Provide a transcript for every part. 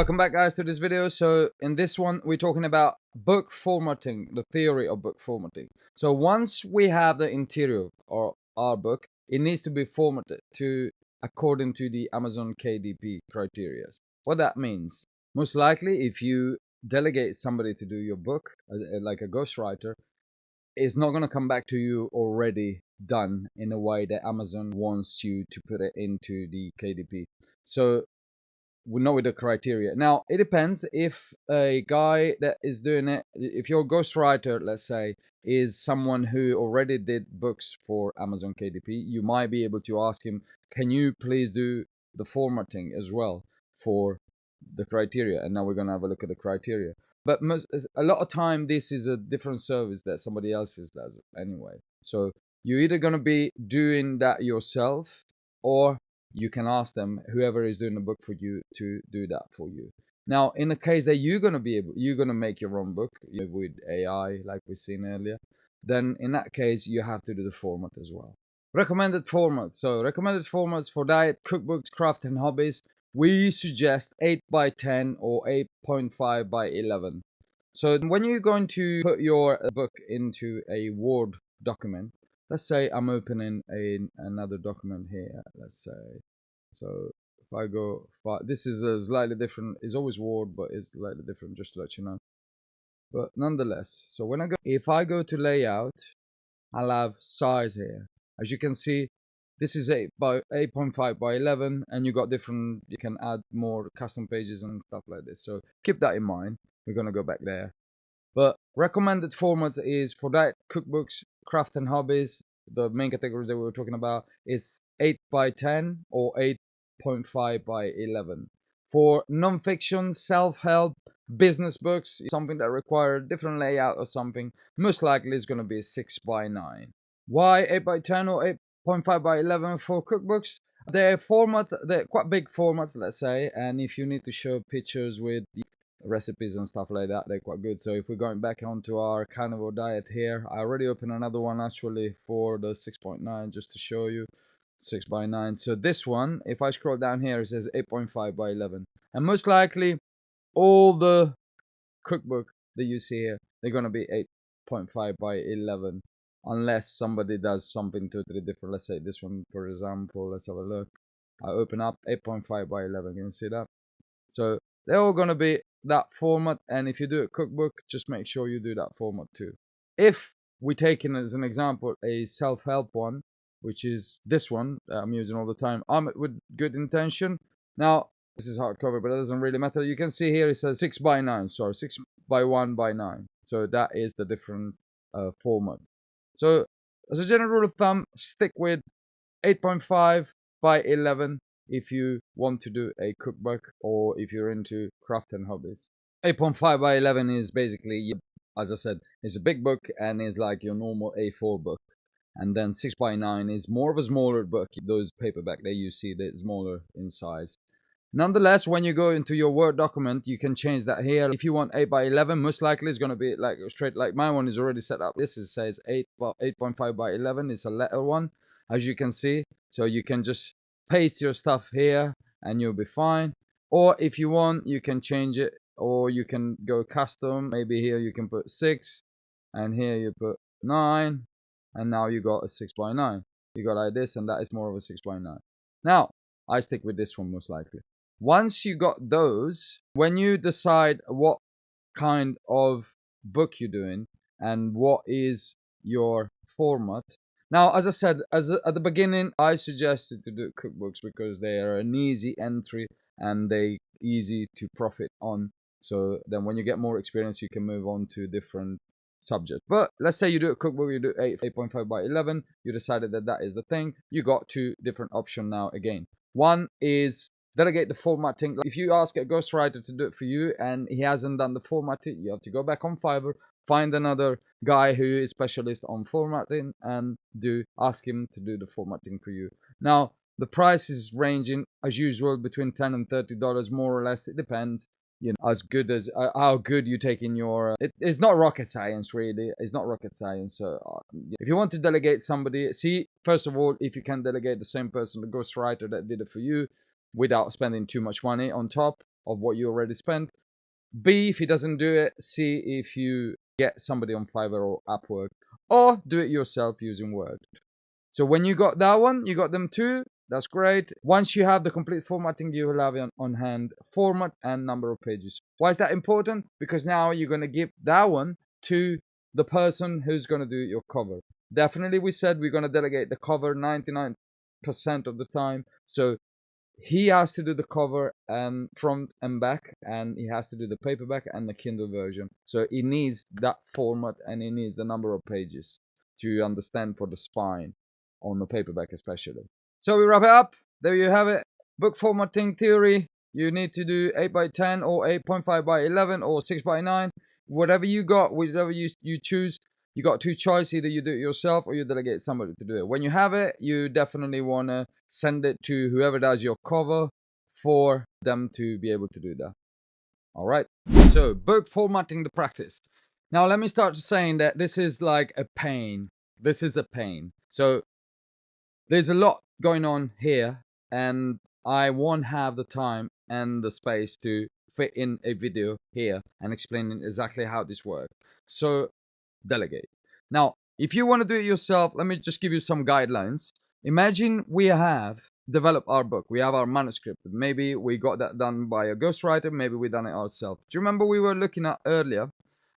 Welcome back, guys, to this video. So in this one we're talking about book formatting, the theory of book formatting. So once we have the interior of our book, it needs to be formatted to according to the Amazon KDP criteria. What that means, most likely if you delegate somebody to do your book, like a ghostwriter, it's not going to come back to you already done in a way that Amazon wants you to put it into the KDP. So we know the criteria. Now it depends if a guy that is doing it, if your ghostwriter, let's say, is someone who already did books for Amazon KDP, you might be able to ask him, can you please do the formatting as well for the criteria? And now we're going to have a look at the criteria. But a lot of time this is a different service that somebody else does anyway. So you're either going to be doing that yourself, or you can ask them, whoever is doing the book for you, to do that for you. Now, in the case that you're going to make your own book with AI, like we've seen earlier, then in that case, you have to do the format as well. Recommended formats. So recommended formats for diet, cookbooks, craft and hobbies. We suggest 8x10 or 8.5 by 11. So when you're going to put your book into a Word document, let's say I'm opening another document here, let's say. So if I go, this is a slightly different, it's always Word, but it's slightly different, just to let you know. But nonetheless, so when if I go to layout, I'll have size here. As you can see, this is 8.5 by 11, and you got different, you can add more custom pages and stuff like this. So keep that in mind. We're going to go back there. But recommended formats is for diet, cookbooks, craft and hobbies. The main categories that we were talking about is 8x10 or 8.5 by 11. For non-fiction, self-help, business books, something that require a different layout or something, most likely is going to be 6x9. Why 8x10 or 8.5 by 11 for cookbooks? They're quite big formats, let's say, and if you need to show pictures with recipes and stuff like that, they're quite good. So if we're going back onto our carnivore diet here, I already opened another one actually for the 6.9 just to show you 6x9. So this one, if I scroll down here, it says 8.5 by 11, and most likely all the cookbook that you see here, they're going to be 8.5 by 11, unless somebody does something totally different. Let's say this one, for example. Let's have a look. I open up 8.5 by 11. Can you see that? So they're all going to be that format, and if you do a cookbook, just make sure you do that format too. If we take in as an example a self-help one, which is this one that I'm using all the time, with good intention. Now this is hardcover, but it doesn't really matter. You can see here it says 6x9, sorry, 6x1x9. So that is the different format. So as a general rule of thumb, stick with 8.5 by 11 if you want to do a cookbook, or if you're into craft and hobbies. 8.5 by 11 is basically, as I said, it's a big book and is like your normal A4 book. And then 6x9 is more of a smaller book. Those paperback that you see, they're smaller in size. Nonetheless, when you go into your Word document, you can change that here. If you want 8x11, most likely it's going to be like straight, like my one is already set up. This says 8.5 by 11. It's a letter one, as you can see. So you can just paste your stuff here and you'll be fine. Or if you want, you can change it, or you can go custom. Maybe here you can put 6, and here you put 9, and now you got a 6x9. You got like this, and that is more of a 6x9. Now I stick with this one most likely. Once you got those, when you decide what kind of book you're doing and what is your format. Now, as I said, at the beginning, I suggested to do cookbooks because they are an easy entry and they easy to profit on. So then when you get more experience, you can move on to different subjects. But let's say you do a cookbook, you do 8.5 by 11, you decided that is the thing. You got two different options now again. One is delegate the formatting. If you ask a ghostwriter to do it for you and he hasn't done the formatting, you have to go back on Fiverr, find another guy who is specialist on formatting, and ask him to do the formatting for you. Now the price is ranging as usual between $10 and $30, more or less. It depends, you know, as good as how good you take in your it's not rocket science, really. It's not rocket science. So if you want to delegate somebody, see first of all if you can delegate the same person, the ghostwriter that did it for you, without spending too much money on top. of what you already spent. B, if he doesn't do it, C, if you get somebody on Fiverr or Upwork, or do it yourself using Word. So when you got that one, you got them two. That's great. Once you have the complete formatting, you will have on hand format and number of pages. Why is that important? Because now you're going to give that one to the person who's going to do your cover. Definitely, we said we're going to delegate the cover 99% of the time. So he has to do the cover and front and back, and he has to do the paperback and the Kindle version. So he needs that format and he needs the number of pages to understand for the spine on the paperback especially. So we wrap it up. There you have it. Book formatting theory. You need to do 8 by 10 or 8.5 by 11 or 6 by 9. Whatever you got, whatever you choose, you got two choices. Either you do it yourself or you delegate somebody to do it. When you have it, you definitely want to send it to whoever does your cover for them to be able to do that. All right. So book formatting, the practice. Now let me start saying that this is like a pain. This is a pain. So there's a lot going on here, and I won't have the time and the space to fit in a video here and explaining exactly how this works. So delegate. Now, if you want to do it yourself, let me just give you some guidelines. Imagine we have developed our book. We have our manuscript. Maybe we got that done by a ghostwriter. Maybe we done it ourselves. Do you remember we were looking at earlier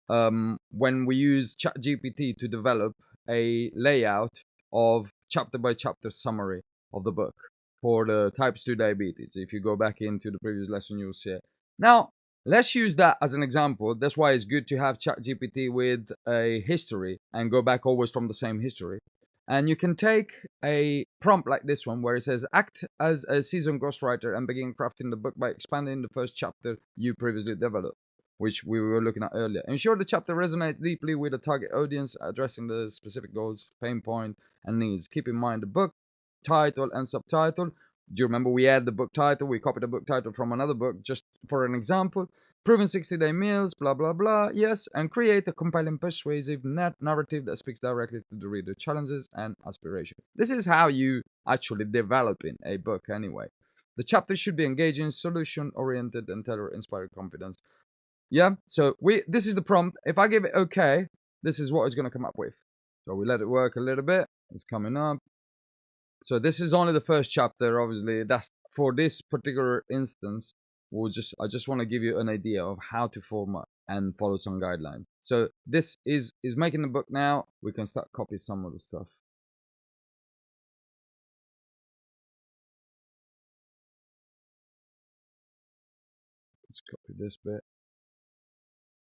when we used ChatGPT to develop a layout of chapter by chapter summary of the book for the types 2 diabetes? If you go back into the previous lesson, you'll see it. Now, let's use that as an example. That's why it's good to have ChatGPT with a history and go back always from the same history. And you can take a prompt like this one where it says, act as a seasoned ghostwriter and begin crafting the book by expanding the first chapter you previously developed, which we were looking at earlier. Ensure the chapter resonates deeply with the target audience, addressing the specific goals, pain point, and needs. Keep in mind the book title and subtitle. Do you remember we had the book title? We copied the book title from another book just for an example. Proven 60-day meals, blah, blah, blah. Yes, and create a compelling, persuasive narrative that speaks directly to the reader's challenges and aspirations. This is how you actually develop in a book anyway. The chapter should be engaging, solution-oriented, and inspire confidence. Yeah, so this is the prompt. If I give it okay, this is what it's going to come up with. So we let it work a little bit. It's coming up. So this is only the first chapter, obviously. That's for this particular instance. I just want to give you an idea of how to format and follow some guidelines. So this is making the book now. We can start copying some of the stuff. Let's copy this bit.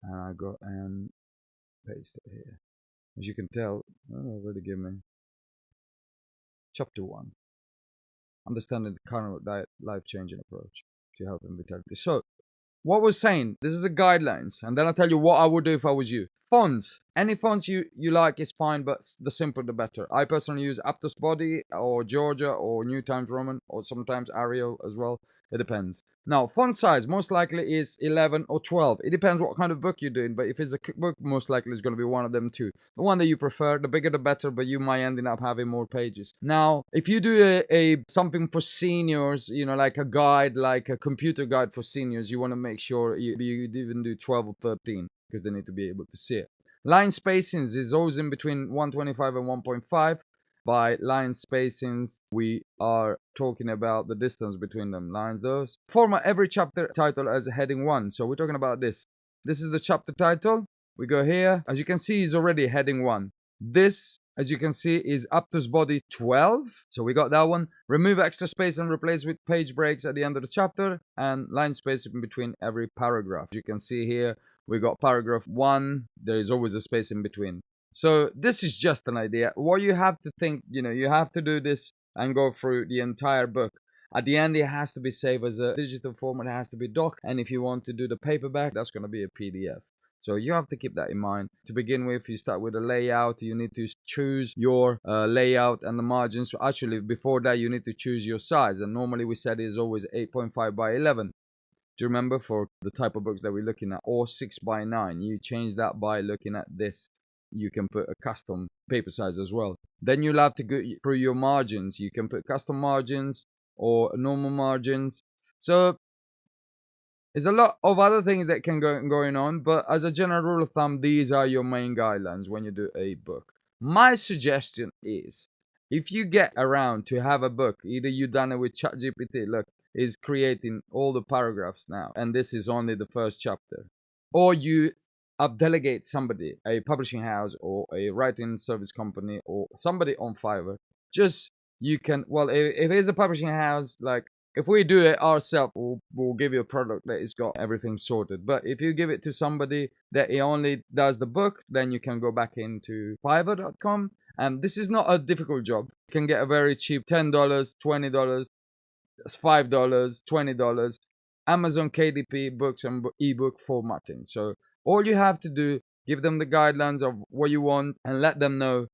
And I go and paste it here. As you can tell, already give me chapter 1. Understanding the current life-changing approach to health and vitality. So what we're saying, this is a guidelines, and then I'll tell you what I would do if I was you. Fonts. Any fonts you like is fine, but the simpler the better. I personally use Aptos Body or Georgia or New Times Roman or sometimes Arial as well. It depends. Now, font size most likely is 11 or 12. It depends what kind of book you're doing, but if it's a cookbook, most likely it's going to be one of them two. The one that you prefer, the bigger the better, but you might end up having more pages. Now, if you do a something for seniors, you know, like a guide, like a computer guide for seniors, you want to make sure you even do 12 or 13 because they need to be able to see it. Line spacings is always in between 125 and 1.5. By line spacings, we are talking about the distance between them lines. Those format every chapter title as a heading 1. So we're talking about this. This is the chapter title. We go here. As you can see, is already heading 1. This, as you can see, is Aptos Body 12. So we got that one. Remove extra space and replace with page breaks at the end of the chapter and line space in between every paragraph. You can see here we got paragraph 1. There is always a space in between. So this is just an idea. What you have to think, you have to do this and go through the entire book. At the end, it has to be saved as a digital format. It has to be doc. And if you want to do the paperback, that's going to be a PDF. So you have to keep that in mind. To begin with, you start with a layout. You need to choose your layout and the margins. Actually, before that, you need to choose your size. And normally we said it's always 8.5 by 11. Do you remember for the type of books that we're looking at? Or 6 by 9. You change that by looking at this. You can put a custom paper size as well. Then you'll have to go through your margins. You can put custom margins or normal margins. So There's a lot of other things that can go going on, but as a general rule of thumb, these are your main guidelines when you do a book. My suggestion is, if you get around to have a book, either you done it with ChatGPT, look, is creating all the paragraphs now, and this is only the first chapter, or you delegate somebody, a publishing house or a writing service company or somebody on Fiverr. Just you can, well, if it's a publishing house, like if we do it ourselves, we'll give you a product that has got everything sorted. But if you give it to somebody that he only does the book, then you can go back into fiverr.com. And this is not a difficult job. You can get a very cheap $10, $20, $5, $20 Amazon KDP books and ebook formatting. So all you have to do, give them the guidelines of what you want and let them know,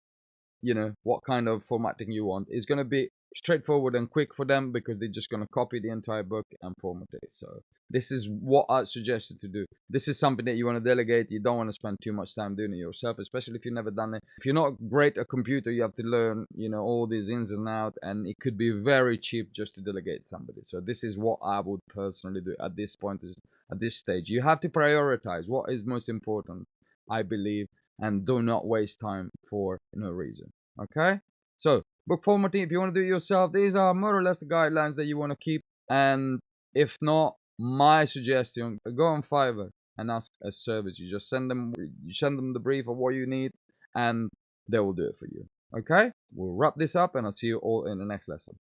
what kind of formatting you want. It's going to be straightforward and quick for them because they're just going to copy the entire book and format it. So this is what I suggest you to do. This is something that you want to delegate. You don't want to spend too much time doing it yourself, especially if you've never done it. If you're not great at computer, you have to learn, all these ins and outs, and it could be very cheap just to delegate somebody. So this is what I would personally do at this point, at this stage. You have to prioritize what is most important, I believe, and do not waste time for no reason. Okay? So, book formatting, if you want to do it yourself, these are more or less the guidelines that you want to keep. And if not, my suggestion, go on Fiverr and ask a service. You send them the brief of what you need, and they will do it for you. Okay? We'll wrap this up, and I'll see you all in the next lesson.